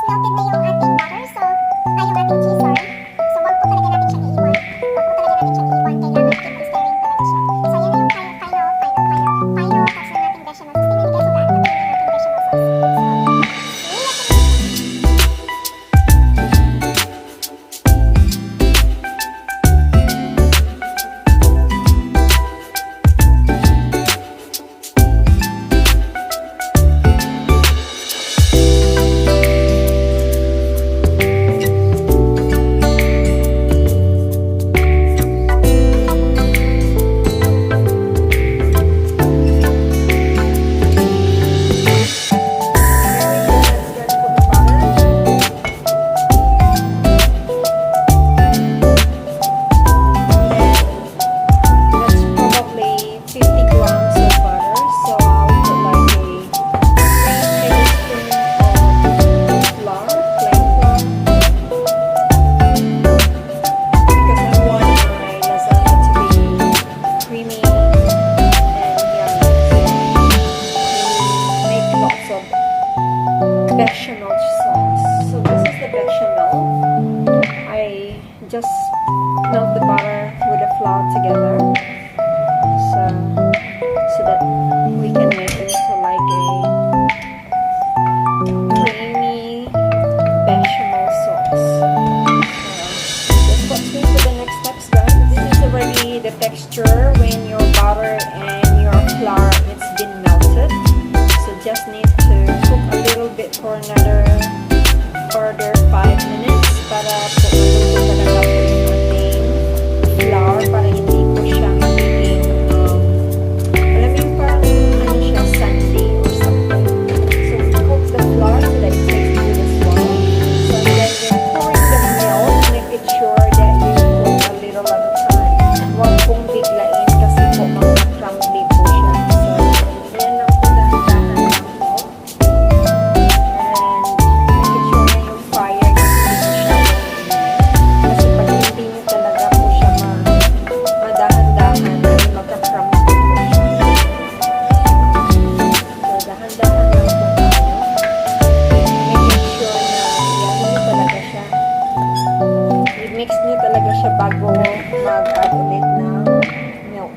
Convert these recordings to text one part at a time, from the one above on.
melted na yung ating butter, so, yung ating cheese, sorry. So, wag po talaga natin siyang iiwan. Wag po talaga natin siyang iiwan. Kailangan keep on stirring talaga siya. So, yan na yung final touch ng ating bechamel sauce. Tingnan niyo guys, kung gaano katayin yung ating bechamel sauce. Bechamel sauce. So this is the bechamel. I just melt the butter with the flour together, so that we can make it like a creamy bechamel sauce. So let's go to the next steps, guys. This is already the texture when your butter and your flour it's been melted. So just need to cook a little bit for another further 5 minutes para po maluto talaga po yung ating flour para hindi po siya magiging alam mo yung parang ano siya, sandy or something. So cook the flour so that it takes good as well. So then when pouring the milk, make it sure that you cook a little at a time. Huwag pong biglain kasi po mag-crumbly po siya. So yan lang po dahan-dahan lang po. Mix nyo talaga siya bago mag-add ulit ng milk.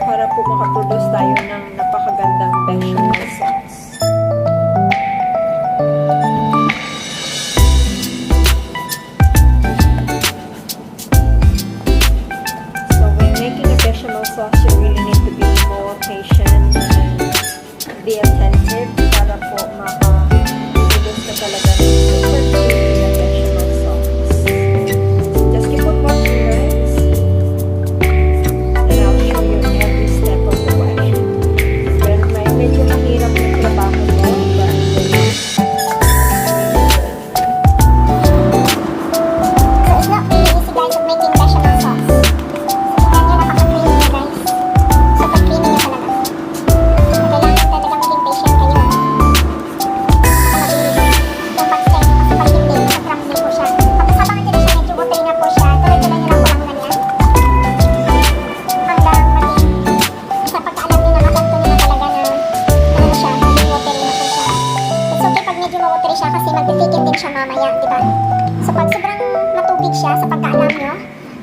Para po makaproduce tayo ng napakagandang bechamel sauce. So when making a bechamel sauce, you really need to be more patient and be attentive para po maka-produce ka talaga ng super creamy na bechamel sauce. Just keep on watching, guys, and I'll show you every step of the way. Pero medyo mahirap yung trabaho mo, but So, it's not really easy guys of making bechamel sauce. So, tingnan nyo, napaka-creamy niya guys. Super creamy niya talaga. Kailangan talaga maging patient kayo. Kasi mabilis yung pag-stir niyo kasi pag hindi, nasa-crumbly po siya. Tapos habang hindi na siya medyo watery na po siya, tuloy-tuloy nyo lang po lang ganyan. Hanggang maging, sa pagkaalam nyo na makanto nyo na talaga na ano na siya, maging watery na po siya. It's okay pag medyo ma-watery siya kasi mag-thicken din siya mamaya, di ba? So pag sobrang matubig siya sa pagkaalam nyo,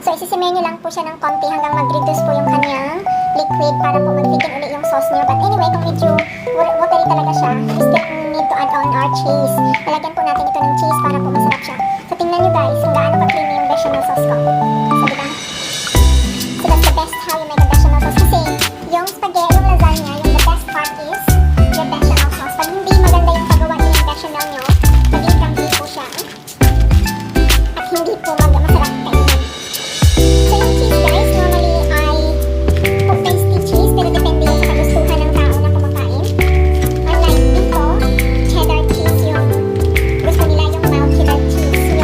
so isisimay nyo lang po siya ng konti hanggang mag-reduce po yung kanyang liquid para po mag-thicken ulit yung sauce nyo. But anyway, kung medyo watery talaga siya, we still need to add on our cheese. Lalagyan po natin ito ng cheese para po masarap siya. So tingnan nyo guys kung gaano ka-creamy yung bechamel sauce ko. So diba? So that's the best how you make a bechamel sauce. Kasi yung spaghetti, yung lasagna, yung the best part is your bechamel sauce. Pag hindi maganda yung paggawa nyo ng bechamel nyo, maging crumbly po siya. At hindi po masarap kainin. So yung cheese guys, normally ay cook tasty cheese pero depende yan sa kagustuhan ng tao na kumakain. Unlike dito, cheddar cheese yung gusto nila yung mild cheddar cheese.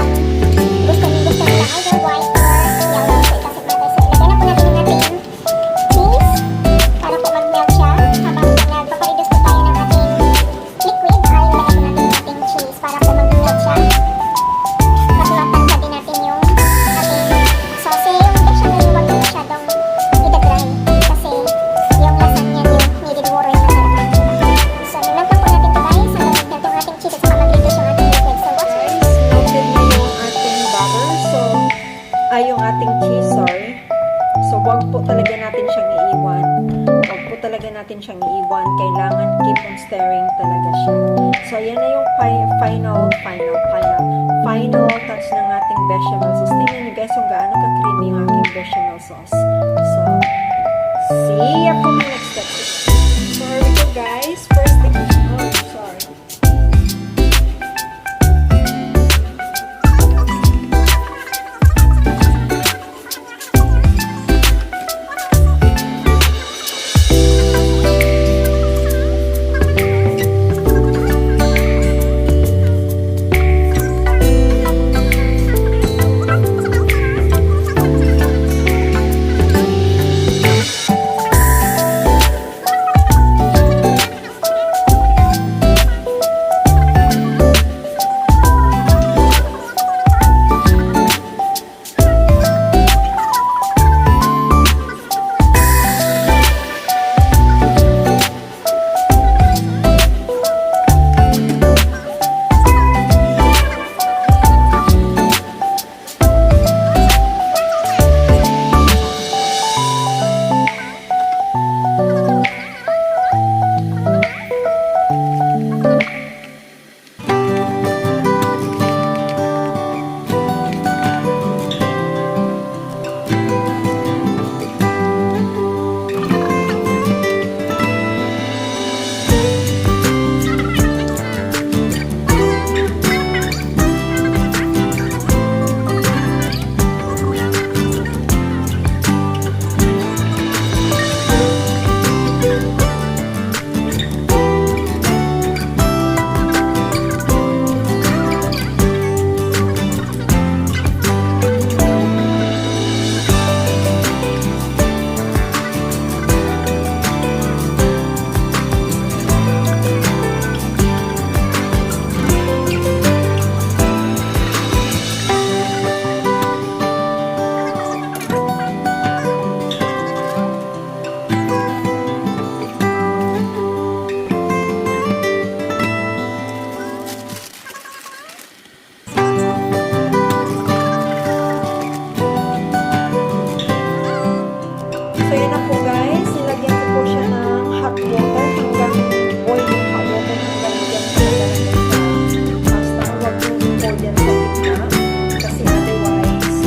wag po talaga natin siyang iiwan. Wag po talaga natin siyang iiwan. Kailangan keep on stirring talaga siya. So, ayan na yung final touch ng ating bechamel sauce. Tingnan nyo guys kung gaano ka-creamy yung aking bechamel sauce. So, see you for my next step. So, here we go guys. First thing, sorry. So, yun na po guys. Nilagyan ko po siya ng hot water hanggang boiling hot water hanggang bigyan ko siya sa pasta. Huwag yung pour yan sa gitna. Kasi otherwise,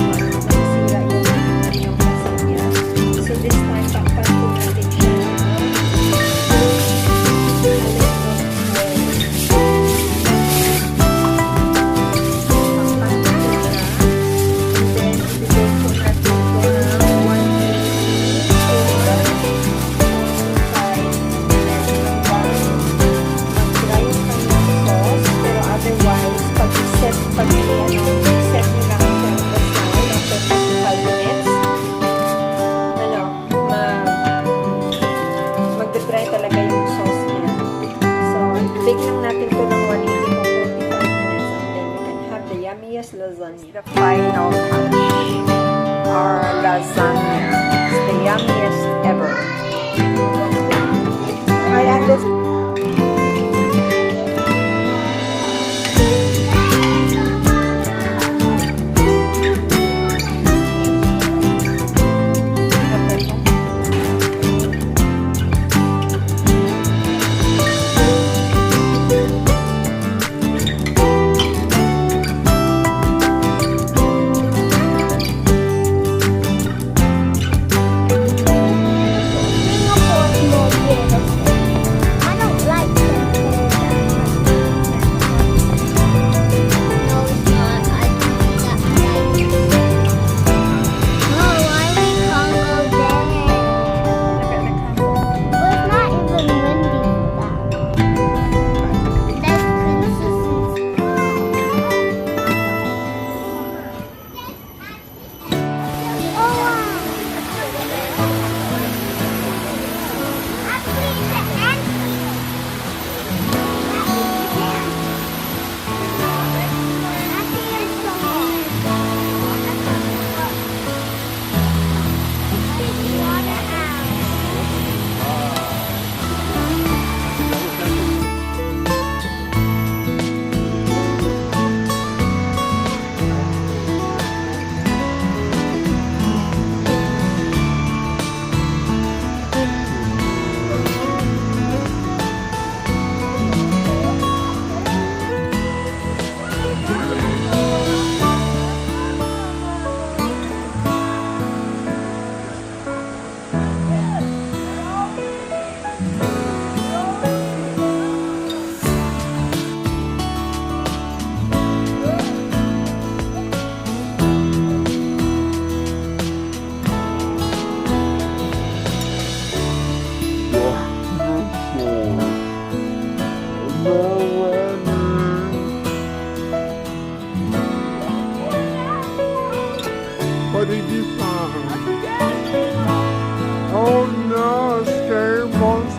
masisira yung pasta niya. So, this time, takpan po natin siya ng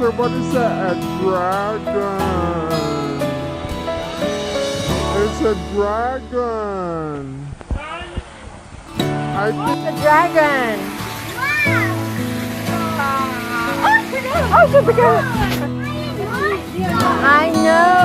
answer. What is that? A dragon. It's a dragon. I think The dragon. Oh, super good. I know.